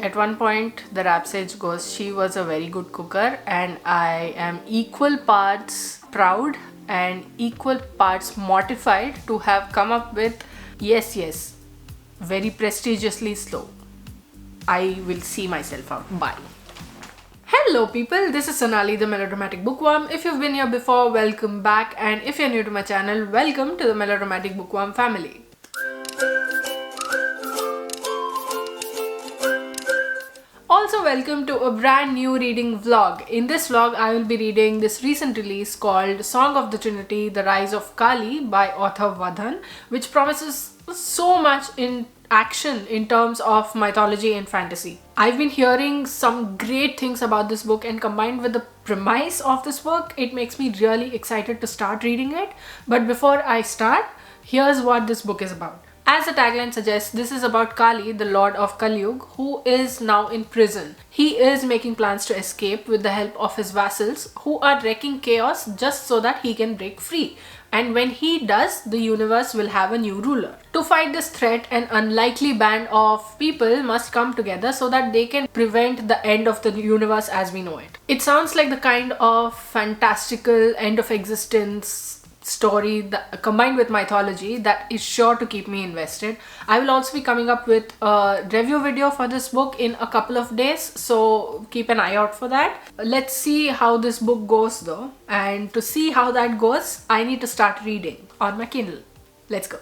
At one point, the rap sage goes, she was a very good cooker, and I am equal parts proud and equal parts mortified to have come up with yes, very prestigiously slow. I will see myself out. Bye. Hello people, this is Sonali, the Melodramatic Bookworm. If you've been here before, welcome back, and if you're new to my channel, welcome to the Melodramatic Bookworm family. Also welcome to a brand new reading vlog. In this vlog, I will be reading this recent release called Song of the Trinity, The Rise of Kali by author Vadhan, which promises so much in action in terms of mythology and fantasy. I've been hearing some great things about this book, and combined with the premise of this book, it makes me really excited to start reading it. But before I start, here's what this book is about. As the tagline suggests, this is about Kali, the lord of Kali Yuga, who is now in prison. He is making plans to escape with the help of his vassals, who are wreaking chaos just so that he can break free. And when he does, the universe will have a new ruler. To fight this threat, an unlikely band of people must come together so that they can prevent the end of the universe as we know it. It sounds like the kind of fantastical end of existence story that, combined with mythology, that is sure to keep me invested. I will also be coming up with a review video for this book in a couple of days, so keep an eye out for that. Let's see how this book goes though, and to see how that goes, I need to start reading on my Kindle. Let's go.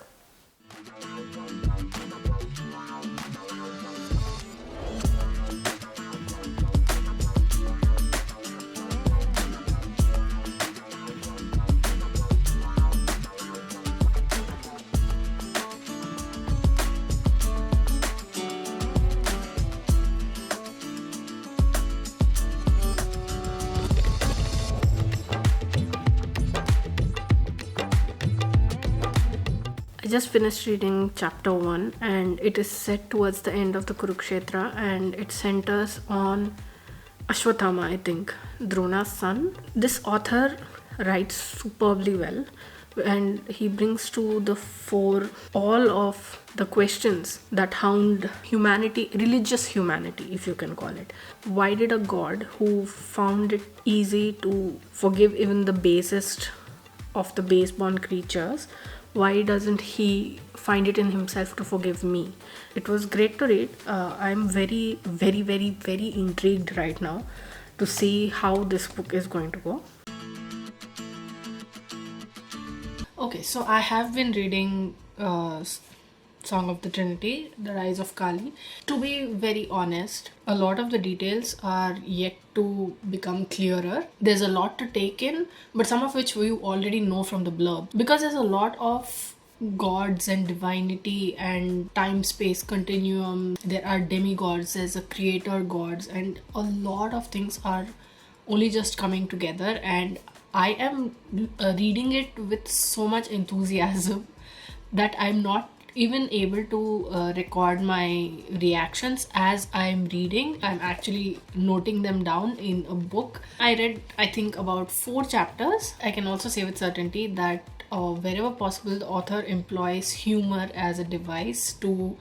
I just finished reading chapter 1, and it is set towards the end of the Kurukshetra, and it centers on Ashwatthama, I think, Drona's son. This author writes superbly well, and he brings to the fore all of the questions that hound humanity, religious humanity if you can call it. Why did a god who found it easy to forgive even the basest of the base-born creatures, why doesn't he find it in himself to forgive me? It was great to read. I'm very intrigued right now to see how this book is going to go. Okay, so I have been reading Song of the Trinity, The Rise of Kali. To be very honest, a lot of the details are yet to become clearer. There's a lot to take in, but some of which we already know from the blurb. Because there's a lot of gods and divinity and time-space continuum. There are demigods, there's a creator gods, and a lot of things are only just coming together, and I am reading it with so much enthusiasm that I'm not even able to record my reactions as I'm reading. I'm actually noting them down in a book. I read, I think, about 4 chapters. I can also say with certainty that wherever possible, the author employs humor as a device to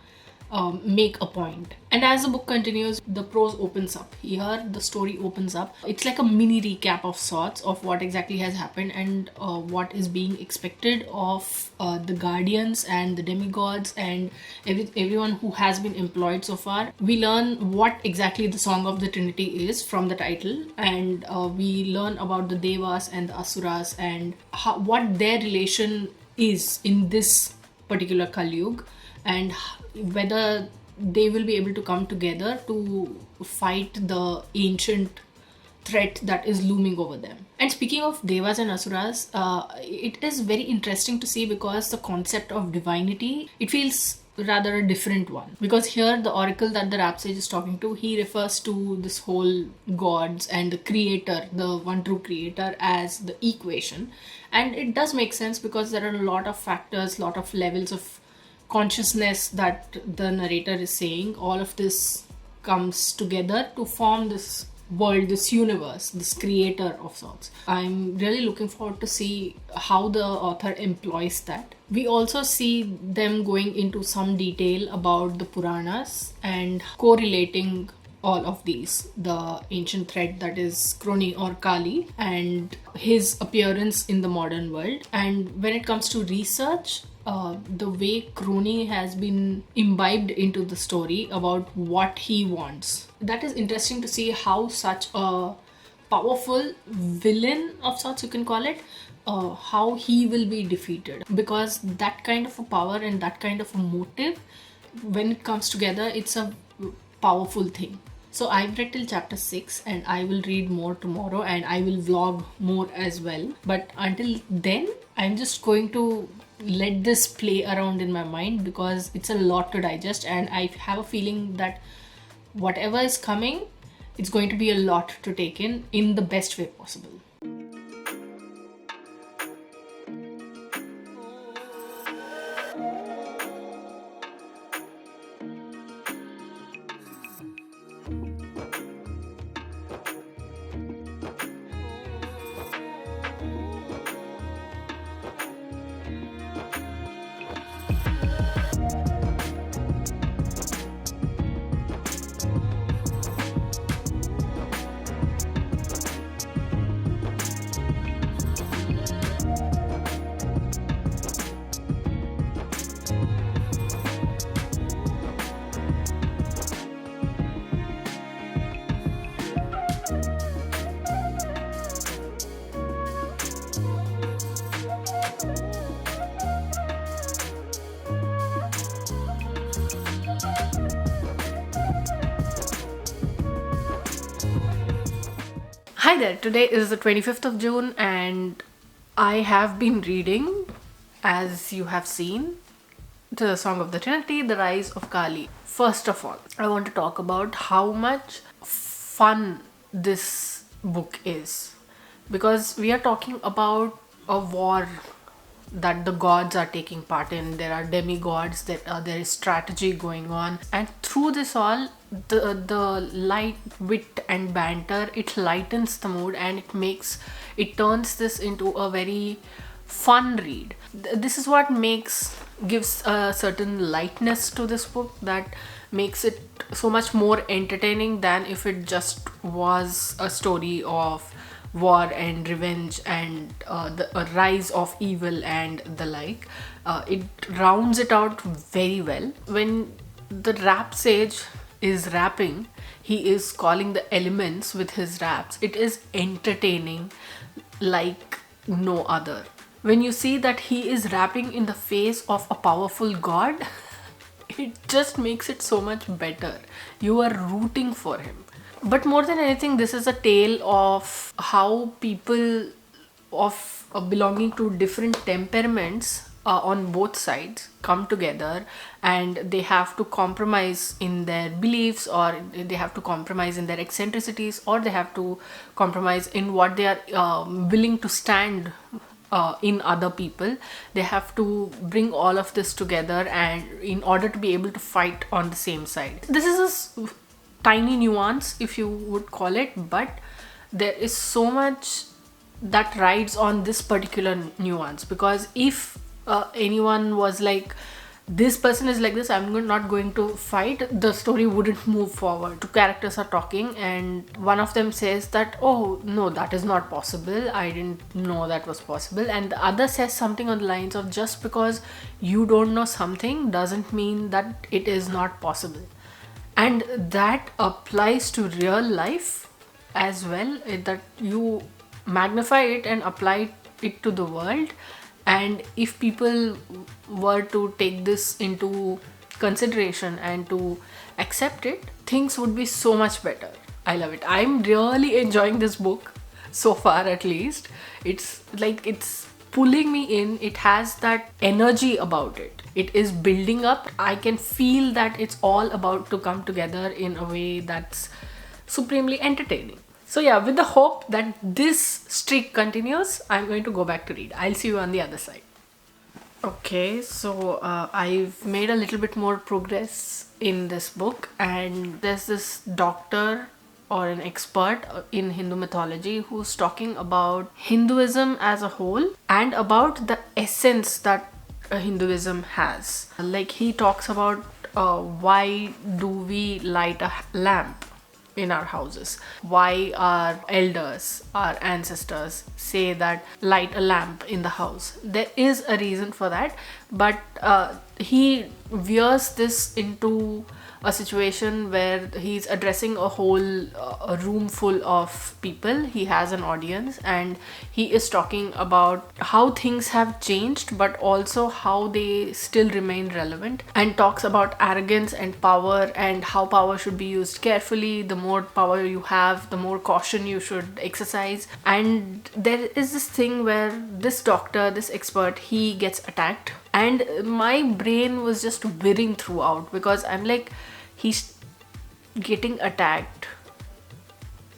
make a point. And as the book continues, the prose opens up. Here, the story opens up. It's like a mini recap of sorts of what exactly has happened and what is being expected of the guardians and the demigods and everyone who has been employed so far. We learn what exactly the Song of the Trinity is from the title, and we learn about the Devas and the Asuras and what their relation is in this particular Kali Yuga, and whether they will be able to come together to fight the ancient threat that is looming over them. And speaking of Devas and Asuras, it is very interesting to see because the concept of divinity, it feels rather a different one. Because here the oracle that the rap sage is talking to, he refers to this whole gods and the creator, the one true creator, as the equation. And it does make sense because there are a lot of factors, lot of levels of consciousness that the narrator is saying. All of this comes together to form this world, this universe, this creator of sorts. I'm really looking forward to see how the author employs that. We also see them going into some detail about the Puranas and correlating all of these, the ancient thread that is Kroni or Kali and his appearance in the modern world. And when it comes to research, the way Kroni has been imbibed into the story about what he wants. That is interesting to see how such a powerful villain of sorts, you can call it, how he will be defeated, because that kind of a power and that kind of a motive, when it comes together, it's a powerful thing. So I've read till chapter 6 and I will read more tomorrow and I will vlog more as well. But until then, I'm just going to let this play around in my mind because it's a lot to digest, and I have a feeling that whatever is coming, it's going to be a lot to take in the best way possible. Hi there, today is the 25th of June and I have been reading, as you have seen, the Song of the Trinity, The Rise of Kali. First of all, I want to talk about how much fun this book is, because we are talking about a war that the gods are taking part in. There are demigods, there is strategy going on, and through this all, the light wit and banter, it lightens the mood and it turns this into a very fun read. This is what gives a certain lightness to this book that makes it so much more entertaining than if it just was a story of war and revenge and the rise of evil and the like. It rounds it out very well. When the rap sage is rapping, he is calling the elements with his raps. It is entertaining like no other. When you see that he is rapping in the face of a powerful god, it just makes it so much better. You are rooting for him. But more than anything, this is a tale of how people of belonging to different temperaments on both sides come together, and they have to compromise in their beliefs, or they have to compromise in their eccentricities, or they have to compromise in what they are willing to stand in other people. They have to bring all of this together and in order to be able to fight on the same side. This is a tiny nuance, if you would call it, but there is so much that rides on this particular nuance, because if anyone was like, this person is like this, I'm not going to fight, the story wouldn't move forward. Two characters are talking and one of them says that, oh no, that is not possible, I didn't know that was possible, and the other says something on the lines of, just because you don't know something doesn't mean that it is not possible. And that applies to real life as well, that you magnify it and apply it to the world. And if people were to take this into consideration and to accept it, things would be so much better. I love it. I'm really enjoying this book so far, at least. It's like it's pulling me in. It has that energy about it. It is building up. I can feel that it's all about to come together in a way that's supremely entertaining. So yeah, with the hope that this streak continues, I'm going to go back to read. I'll see you on the other side. Okay, so I've made a little bit more progress in this book, and there's this doctor or an expert in Hindu mythology who's talking about Hinduism as a whole and about the essence that Hinduism has. Like he talks about why do we light a lamp in our houses? Why our elders, our ancestors say that light a lamp in the house? There is a reason for that, but he veers this into a situation where he's addressing a whole a room full of people. He has an audience and he is talking about how things have changed but also how they still remain relevant, and talks about arrogance and power and how power should be used carefully. The more power you have, the more caution you should exercise. And there is this thing where this doctor, this expert, he gets attacked, and my brain was just whirring throughout because I'm like, he's getting attacked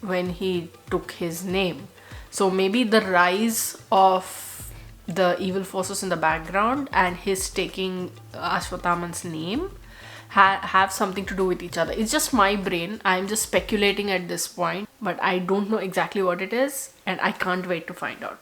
when he took his name. So maybe the rise of the evil forces in the background and his taking Ashwathaman's name have something to do with each other. It's just my brain. I'm just speculating at this point, but I don't know exactly what it is, and I can't wait to find out.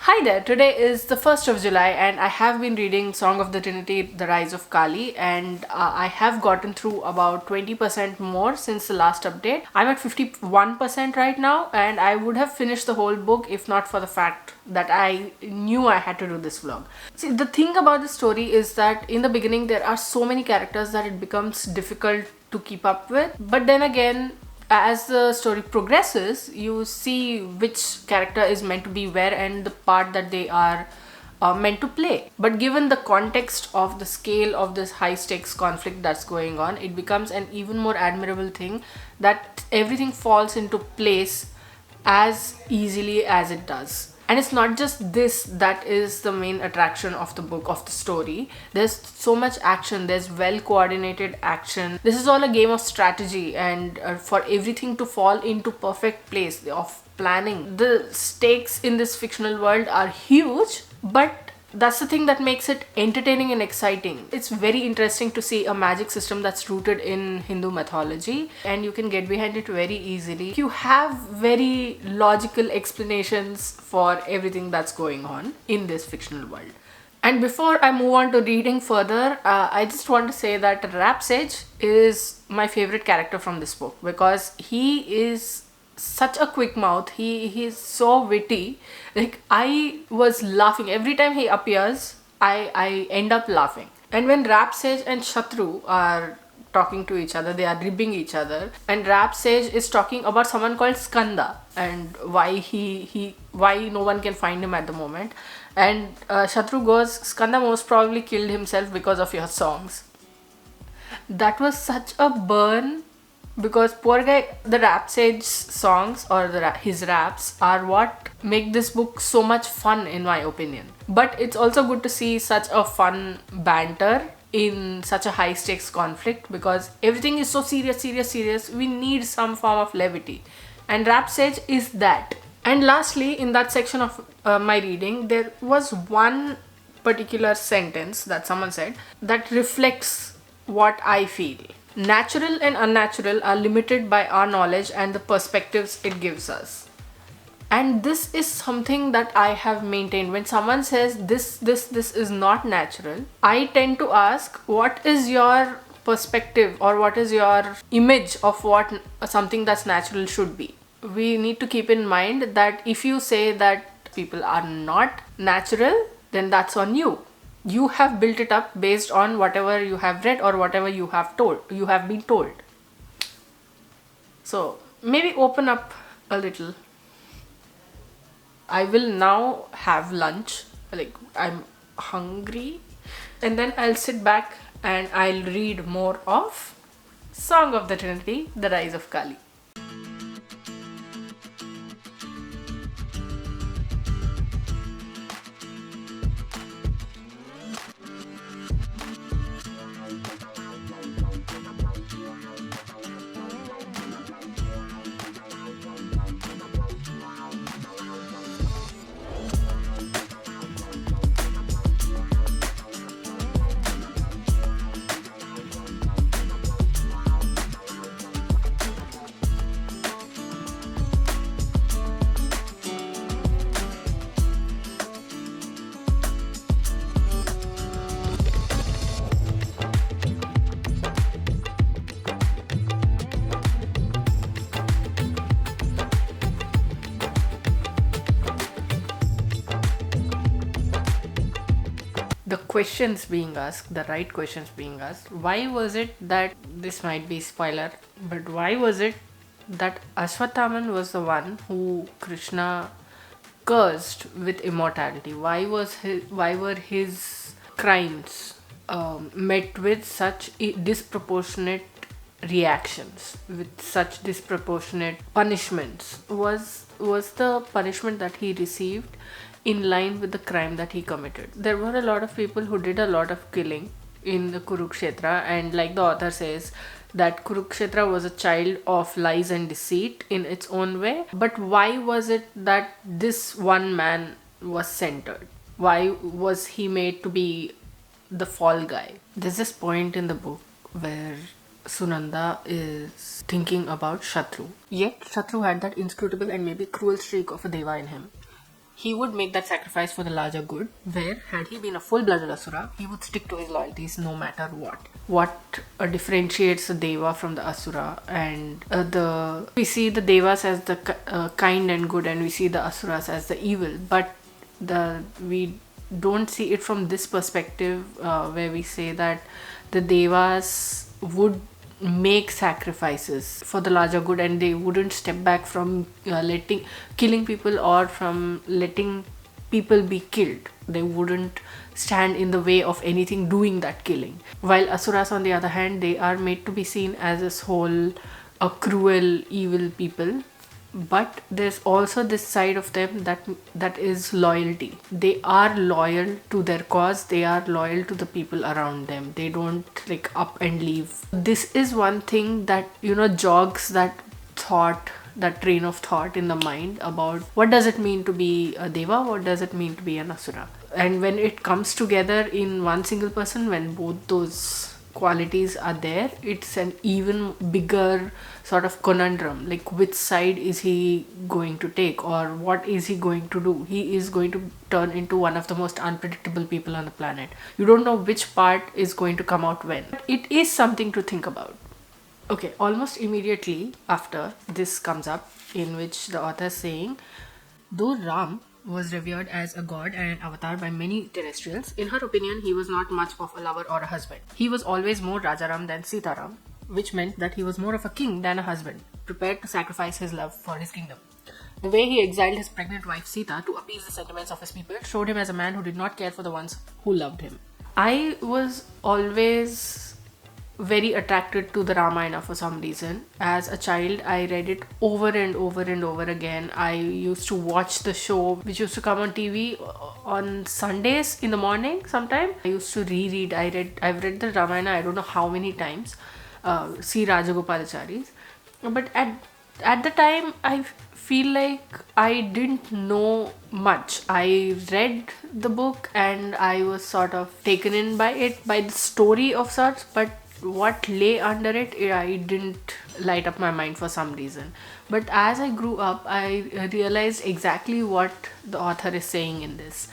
Hi there, today is the 1st of July and I have been reading Song of the Trinity, The Rise of Kali, and I have gotten through about 20% more since the last update. I'm at 51% right now, and I would have finished the whole book if not for the fact that I knew I had to do this vlog. See, the thing about the story is that in the beginning there are so many characters that it becomes difficult to keep up with, but then again, as the story progresses, you see which character is meant to be where and the part that they are meant to play. But given the context of the scale of this high stakes conflict that's going on, it becomes an even more admirable thing that everything falls into place as easily as it does. And it's not just this that is the main attraction of the book, of the story. There's so much action, there's well coordinated action. This is all a game of strategy, and for everything to fall into perfect place of planning. The stakes in this fictional world are huge, but that's the thing that makes it entertaining and exciting. It's very interesting to see a magic system that's rooted in Hindu mythology, and you can get behind it very easily. You have very logical explanations for everything that's going on in this fictional world. And before I move on to reading further, I just want to say that Rap Sage is my favorite character from this book because he is such a quick mouth. He's so witty. Like, I was laughing every time he appears. I end up laughing. And when Rap Sage and Shatru are talking to each other, they are ribbing each other, and Rap Sage is talking about someone called Skanda and why no one can find him at the moment, and Shatru goes, Skanda most probably killed himself because of your songs. That was such a burn. Because poor guy, the Rap Sage songs or his raps are what make this book so much fun in my opinion. But it's also good to see such a fun banter in such a high stakes conflict because everything is so serious. We need some form of levity, and Rap Sage is that. And lastly, in that section of my reading, there was one particular sentence that someone said that reflects what I feel. Natural and unnatural are limited by our knowledge and the perspectives it gives us. And this is something that I have maintained. When someone says this is not natural, I tend to ask, what is your perspective or what is your image of what something that's natural should be? We need to keep in mind that if you say that people are not natural, then that's on you. You have built it up based on whatever you have read or whatever you have been told. So maybe open up a little. I will now have lunch. Like, I'm hungry, and then I'll sit back and I'll read more of Song of the Trinity, The Rise of Kali. questions being asked, the right questions being asked. Why was it that, this might be spoiler, but why was it that Ashwathaman was the one who Krishna cursed with immortality? Why were his crimes met with such disproportionate reactions, with such disproportionate punishments? Was the punishment that he received in line with the crime that he committed? There were a lot of people who did a lot of killing in the Kurukshetra, and like the author says, that Kurukshetra was a child of lies and deceit in its own way. But why was it that this one man was centered? Why was he made to be the fall guy? There's this point in the book where Sunanda is thinking about Shatru. Yet Shatru had that inscrutable and maybe cruel streak of a deva in him. He would make that sacrifice for the larger good, where, had he been a full-blooded Asura, he would stick to his loyalties no matter what. What differentiates the Deva from the Asura? And we see the Devas as the kind and good, and we see the Asuras as the evil. But we don't see it from this perspective, where we say that the Devas would make sacrifices for the larger good, and they wouldn't step back from killing people, or from letting people be killed. They wouldn't stand in the way of anything doing that killing. While Asuras, on the other hand, they are made to be seen as this whole cruel, evil people. But there's also this side of them that is loyalty. They are loyal to their cause. They are loyal to the people around them. They don't like up and leave. This is one thing that, jogs that thought, that train of thought in the mind about what does it mean to be a deva, what does it mean to be an asura. And when it comes together in one single person, when both those qualities are there, it's an even bigger sort of conundrum. Like, which side is he going to take, or what is he going to do? He is going to turn into one of the most unpredictable people on the planet. You don't know which part is going to come out when. It is something to think about. Okay, almost immediately after this comes up, in which the author is saying, though Ram was revered as a god and an avatar by many terrestrials, in her opinion, he was not much of a lover or a husband. He was always more Rajaram than Sitaram, which meant that he was more of a king than a husband, prepared to sacrifice his love for his kingdom. The way he exiled his pregnant wife Sita to appease the sentiments of his people showed him as a man who did not care for the ones who loved him. I was always very attracted to the Ramayana for some reason. As a child, I read it over and over and over again. I used to watch the show, which used to come on TV on Sundays in the morning sometime. I used to reread. I've read the Ramayana I don't know how many times. See Rajagopalacharis. But at the time, I feel like I didn't know much. I read the book and I was sort of taken in by it, by the story of sorts, but what lay under it, I didn't light up my mind for some reason. But as I grew up, I realized exactly what the author is saying in this.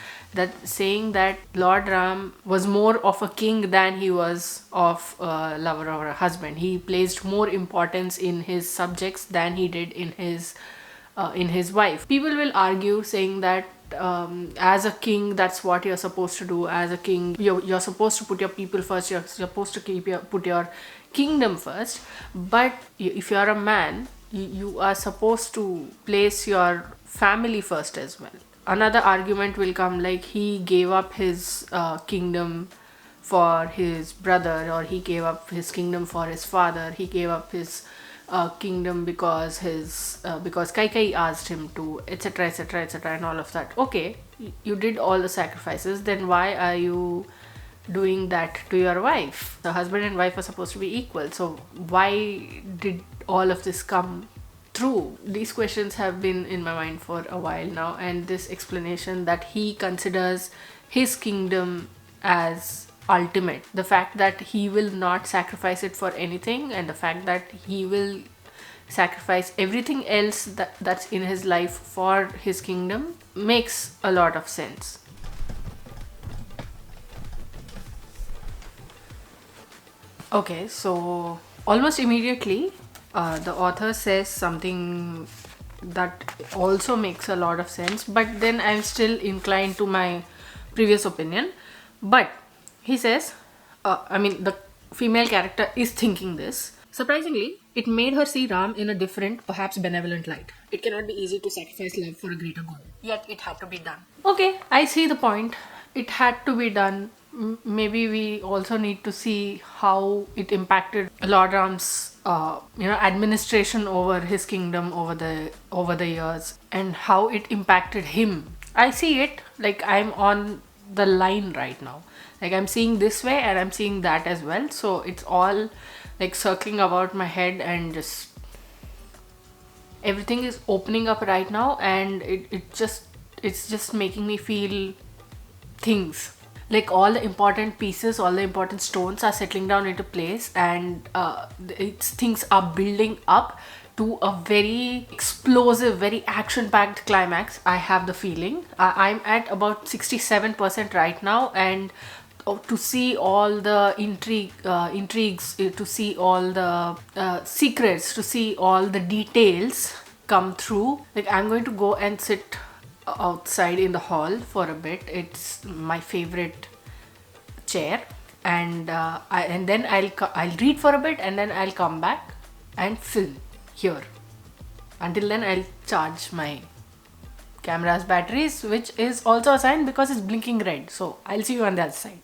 Saying that Lord Ram was more of a king than he was of a lover or a husband. He placed more importance in his subjects than he did in his wife. People will argue saying that as a king, that's what you're supposed to do. As a king, you're supposed to put your people first. You're supposed to put your kingdom first. But if you're a man, you are supposed to place your family first as well. Another argument will come, like he gave up his kingdom for his brother, or he gave up his kingdom for his father. He gave up his kingdom because Kaikai asked him to, etc., etc., etc., and all of that. Okay, you did all the sacrifices, then why are you doing that to your wife? The husband and wife are supposed to be equal, so why did all of this come through? These questions have been in my mind for a while now, and this explanation that he considers his kingdom as ultimate, the fact that he will not sacrifice it for anything, and the fact that he will sacrifice everything else that's in his life for his kingdom, makes a lot of sense. Okay, so almost immediately the author says something that also makes a lot of sense, but then I'm still inclined to my previous opinion. But He says, the female character is thinking this. Surprisingly, it made her see Ram in a different, perhaps benevolent light. It cannot be easy to sacrifice love for a greater good. Yet it had to be done. Okay, I see the point. It had to be done. Maybe we also need to see how it impacted Lord Ram's, administration over his kingdom over the years, and how it impacted him. I see it like I'm on the line right now. Like I'm seeing this way and I'm seeing that as well. So it's all like circling about my head, and just everything is opening up right now, and it's just making me feel things. Like all the important pieces, all the important stones are settling down into place, and things are building up to a very explosive, very action-packed climax. I have the feeling. I'm at about 67% right now, and to see all the intrigues, to see all the secrets, to see all the details come through. Like I'm going to go and sit outside in the hall for a bit. It's my favorite chair, and then I'll read for a bit, and then I'll come back and film here. Until then, I'll charge my camera's batteries, which is also a sign because it's blinking red. So I'll see you on the other side.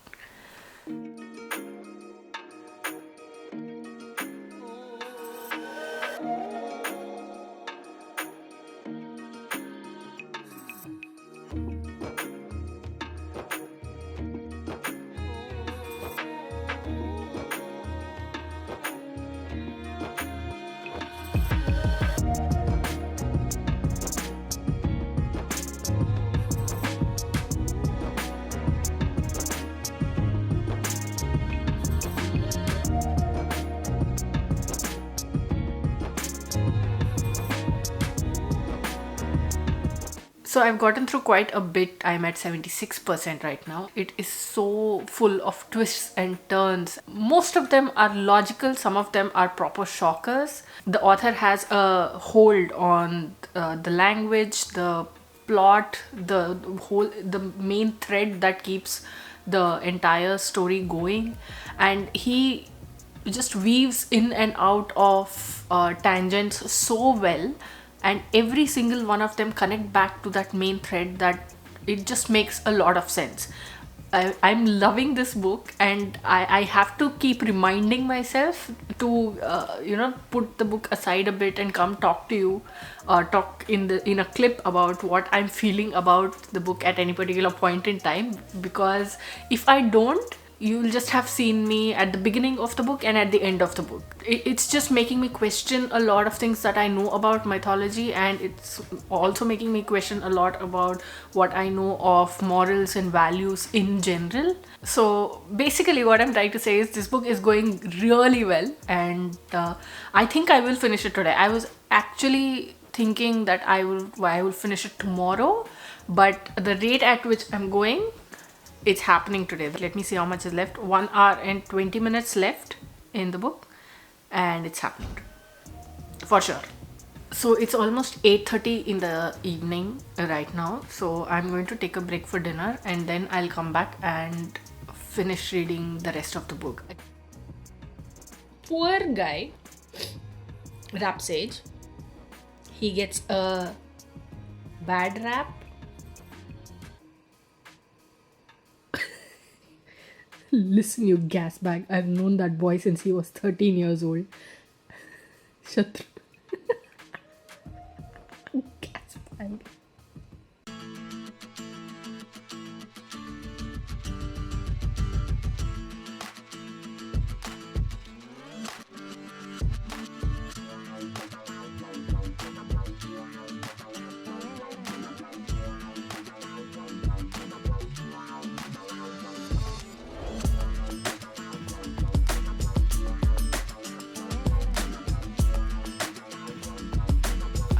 So I've gotten through quite a bit. I'm at 76% right now. It is so full of twists and turns. Most of them are logical, some of them are proper shockers. The author has a hold on the language, the plot, the main thread that keeps the entire story going, and he just weaves in and out of tangents so well, and every single one of them connect back to that main thread that it just makes a lot of sense. I'm loving this book, and I have to keep reminding myself to put the book aside a bit and come talk to you, talk in a clip about what I'm feeling about the book at any particular point in time. Because if I don't, you'll just have seen me at the beginning of the book and at the end of the book. It's just making me question a lot of things that I know about mythology, and it's also making me question a lot about what I know of morals and values in general. So basically what I'm trying to say is this book is going really well, and I think I will finish it today. I was actually thinking that I will finish it tomorrow, but the rate at which I'm going, it's happening today. Let me see how much is left. 1 hour and 20 minutes left in the book, and it's happening for sure. So it's almost 8:30 in the evening right now. So I'm going to take a break for dinner, and then I'll come back and finish reading the rest of the book. Poor guy, rap sage, he gets a bad rap. Listen, you gas bag. I've known that boy since he was 13 years old. Shatru. Gas bag.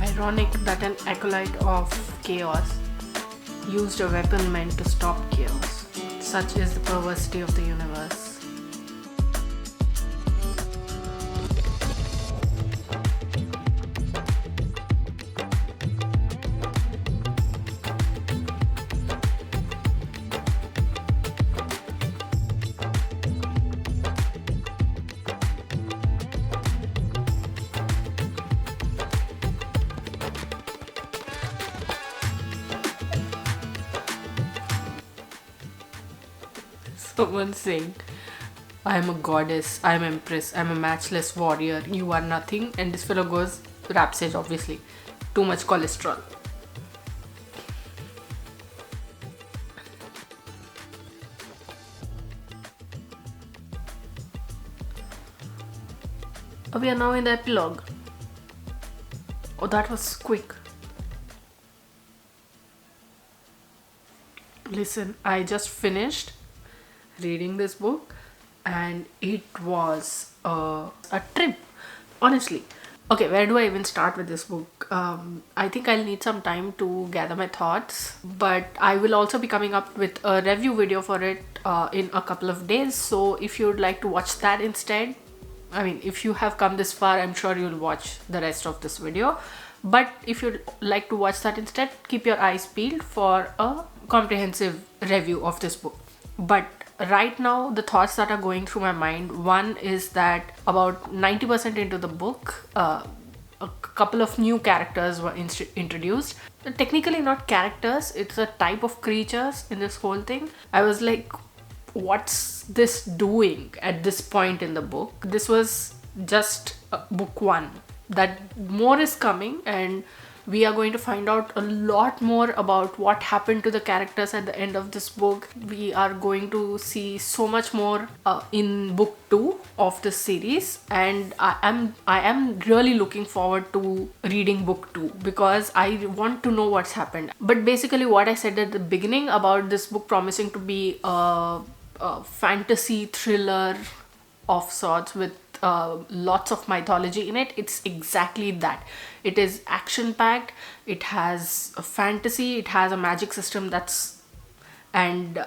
Ironic that an acolyte of chaos used a weapon meant to stop chaos. Such is the perversity of the universe. someone saying, I am a goddess, I am empress, I am a matchless warrior, you are nothing, and this fellow goes, rap sage obviously, too much cholesterol. We are now in the epilogue. Oh, that was quick. Listen, I just finished reading this book and it was a trip, honestly. Okay, where do I even start with this book? I think I'll need some time to gather my thoughts, but I will also be coming up with a review video for it in a couple of days. So if you'd like to watch that instead, I mean, if you have come this far, I'm sure you'll watch the rest of this video. But if you'd like to watch that instead, keep your eyes peeled for a comprehensive review of this book. But right now, the thoughts that are going through my mind, one is that about 90% into the book, a couple of new characters were introduced. Technically not characters, it's a type of creatures in this whole thing. I was like, what's this doing at this point in the book? This was just book one. That more is coming, and we are going to find out a lot more about what happened to the characters at the end of this book. We are going to see so much more in book 2 of this series, and I am really looking forward to reading book 2 because I want to know what's happened. But basically what I said at the beginning about this book promising to be a fantasy thriller of sorts with lots of mythology in it, it's exactly that. It is action packed, it has a fantasy, it has a magic system and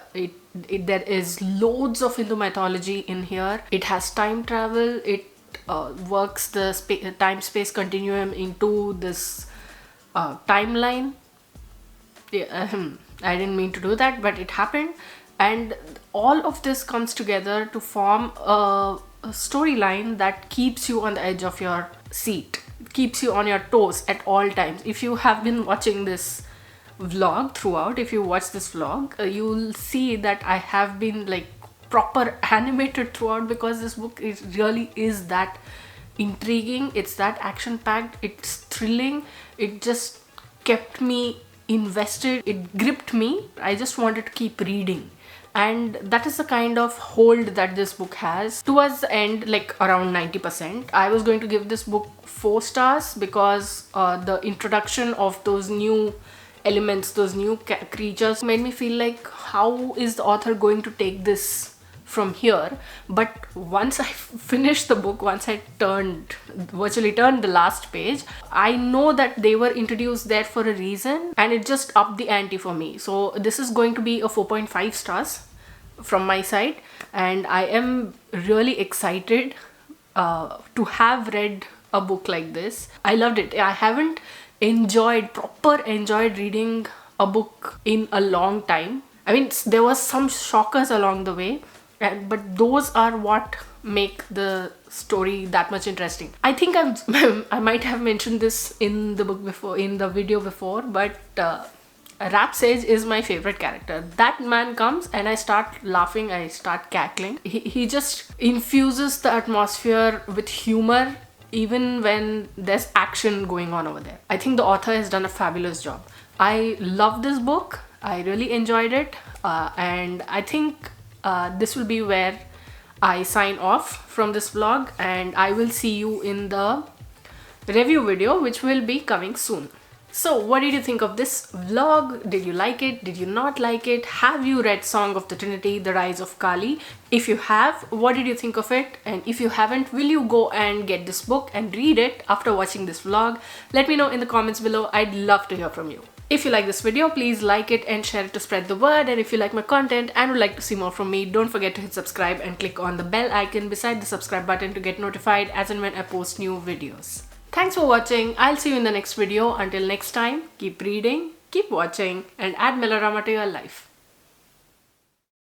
there is loads of Hindu mythology in here. It has time travel, it works the time space continuum into this timeline. Yeah, I didn't mean to do that, but it happened, and all of this comes together to form a storyline that keeps you on the edge of your seat, keeps you on your toes at all times. If you have been watching this vlog throughout, if you watch this vlog, you'll see that I have been like proper animated throughout because this book really is that intriguing, it's that action packed, it's thrilling, it just kept me invested, it gripped me. I just wanted to keep reading. And that is the kind of hold that this book has. Towards the end, like around 90%, I was going to give this book 4 stars because the introduction of those new elements, those new creatures made me feel like, how is the author going to take this from here? But once I finished the book, once I virtually turned the last page, I know that they were introduced there for a reason, and it just upped the ante for me. So this is going to be a 4.5 stars from my side, and I am really excited to have read a book like this. I loved it. I haven't proper enjoyed reading a book in a long time. I mean, there was some shockers along the way, but those are what make the story that much interesting. I think I might have mentioned this in the book before, in the video before, but Rap Sage is my favorite character. That man comes and I start laughing, I start cackling. He just infuses the atmosphere with humor even when there's action going on over there. I think the author has done a fabulous job. I love this book. I really enjoyed it, and I think this will be where I sign off from this vlog, and I will see you in the review video which will be coming soon. So what did you think of this vlog? Did you like it? Did you not like it? Have you read Song of the Trinity, The Rise of Kali? If you have, what did you think of it? And if you haven't, will you go and get this book and read it after watching this vlog? Let me know in the comments below. I'd love to hear from you. If you like this video, please like it and share it to spread the word. And if you like my content and would like to see more from me, don't forget to hit subscribe and click on the bell icon beside the subscribe button to get notified as and when I post new videos. Thanks for watching. I'll see you in the next video. Until next time, keep reading, keep watching, and add melodrama to your life.